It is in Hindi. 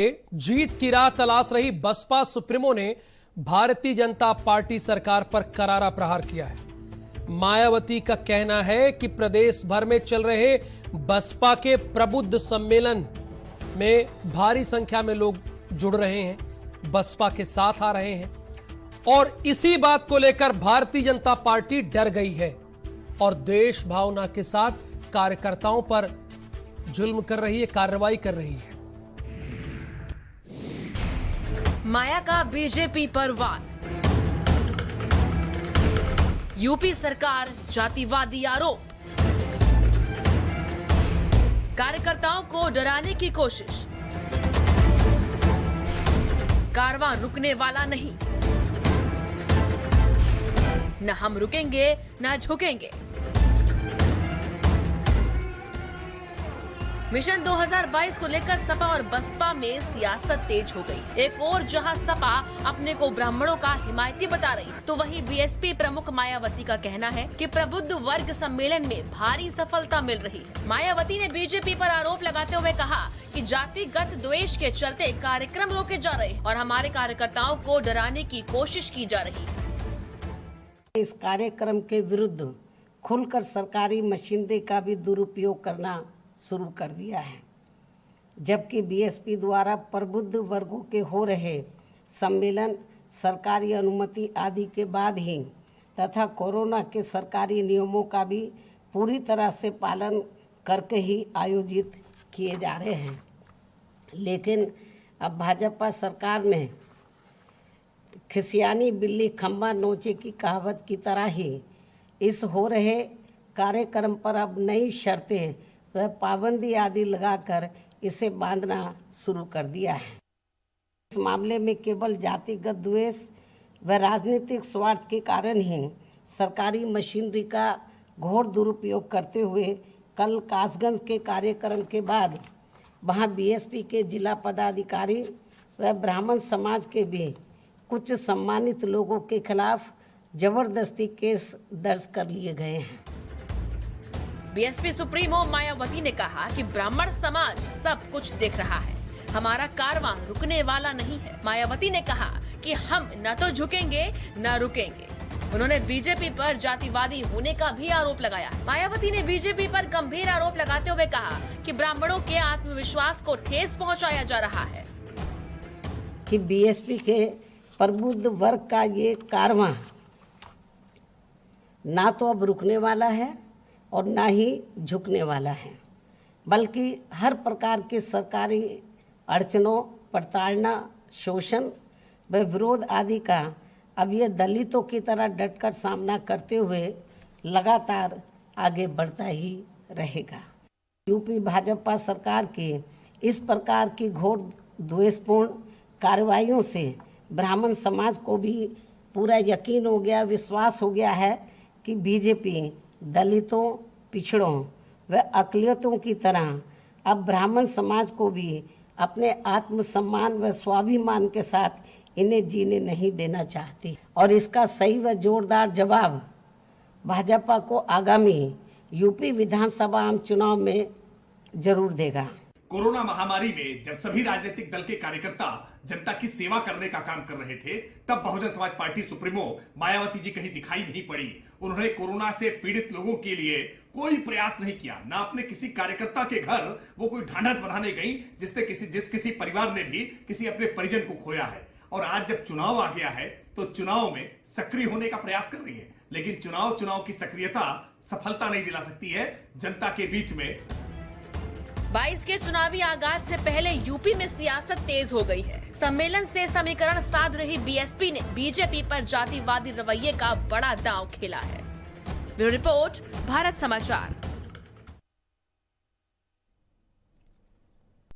जीत की राह तलाश रही बसपा सुप्रीमो ने भारतीय जनता पार्टी सरकार पर करारा प्रहार किया है। मायावती का कहना है कि प्रदेश भर में चल रहे बसपा के प्रबुद्ध सम्मेलन में भारी संख्या में लोग जुड़ रहे हैं, बसपा के साथ आ रहे हैं और इसी बात को लेकर भारतीय जनता पार्टी डर गई है और देश भावना के साथ कार्यकर्ताओं पर जुल्म कर रही है, कार्रवाई कर रही है। माया का बीजेपी पर वार। यूपी सरकार जातिवादी आरोप। कार्यकर्ताओं को डराने की कोशिश। कारवां रुकने वाला नहीं। न हम रुकेंगे न झुकेंगे। मिशन 2022 को लेकर सपा और बसपा में सियासत तेज हो गई। एक और जहां सपा अपने को ब्राह्मणों का हिमायती बता रही, तो वहीं बीएसपी प्रमुख मायावती का कहना है कि प्रबुद्ध वर्ग सम्मेलन में भारी सफलता मिल रही है। मायावती ने बीजेपी पर आरोप लगाते हुए कहा कि जातिगत द्वेष के चलते कार्यक्रम रोके जा रहे और हमारे कार्यकर्ताओं को डराने की कोशिश की जा रही है। इस कार्यक्रम के विरुद्ध खुलकर सरकारी मशीनरी का भी दुरुपयोग करना शुरू कर दिया है, जबकि बीएसपी द्वारा प्रबुद्ध वर्गों के हो रहे सम्मेलन सरकारी अनुमति आदि के बाद ही तथा कोरोना के सरकारी नियमों का भी पूरी तरह से पालन करके ही आयोजित किए जा रहे हैं। लेकिन अब भाजपा सरकार ने खिसियानी बिल्ली खंबा नोचे की कहावत की तरह ही इस हो रहे कार्यक्रम पर अब नई शर्तें वह पाबंदी आदि लगाकर इसे बांधना शुरू कर दिया है। इस मामले में केवल जातिगत द्वेष व राजनीतिक स्वार्थ के कारण ही सरकारी मशीनरी का घोर दुरुपयोग करते हुए कल कासगंज के कार्यक्रम के बाद वहां बीएसपी के जिला पदाधिकारी व ब्राह्मण समाज के भी कुछ सम्मानित लोगों के खिलाफ जबरदस्ती केस दर्ज कर लिए गए हैं। बीएसपी सुप्रीमो मायावती ने कहा कि ब्राह्मण समाज सब कुछ देख रहा है, हमारा कारवां रुकने वाला नहीं है। मायावती ने कहा कि हम न तो झुकेंगे न रुकेंगे। उन्होंने बीजेपी पर जातिवादी होने का भी आरोप लगाया। मायावती ने बीजेपी पर गंभीर आरोप लगाते हुए कहा कि ब्राह्मणों के आत्मविश्वास को ठेस पहुंचाया जा रहा है कि बीएसपी के प्रबुद्ध वर्ग का ये कारवां ना तो अब रुकने वाला है और ना ही झुकने वाला है, बल्कि हर प्रकार के सरकारी अड़चनों, प्रताड़ना, शोषण व विरोध आदि का अब ये दलितों की तरह डटकर सामना करते हुए लगातार आगे बढ़ता ही रहेगा। यूपी भाजपा सरकार की इस प्रकार की घोर द्वेषपूर्ण कार्रवाइयों से ब्राह्मण समाज को भी पूरा यकीन हो गया, विश्वास हो गया है कि बीजेपी दलितों, पिछड़ों व अक़लियतों की तरह अब ब्राह्मण समाज को भी अपने आत्मसम्मान व स्वाभिमान के साथ इन्हें जीने नहीं देना चाहती और इसका सही व जोरदार जवाब भाजपा को आगामी यूपी विधानसभा आम चुनाव में जरूर देगा। कोरोना महामारी में जब सभी राजनीतिक दल के कार्यकर्ता जनता की सेवा करने का काम कर रहे थे, तब बहुजन समाज पार्टी सुप्रीमो मायावती जी कहीं दिखाई नहीं पड़ी। उन्होंने कोरोना से पीड़ित लोगों के लिए कोई प्रयास नहीं किया, ना अपने किसी कार्यकर्ता के घर वो कोई ढांढस बनाने गई जिससे किसी परिवार ने भी किसी अपने परिजन को खोया है। और आज जब चुनाव आ गया है तो चुनाव में सक्रिय होने का प्रयास कर रही है, लेकिन चुनाव की सक्रियता सफलता नहीं दिला सकती है जनता के बीच में। 22 के चुनावी आगाज से पहले यूपी में सियासत तेज हो गई है। सम्मेलन से समीकरण साध रही बीएसपी ने बीजेपी पर जातिवादी रवैये का बड़ा दांव खेला है। ब्यूरो रिपोर्ट, भारत समाचार।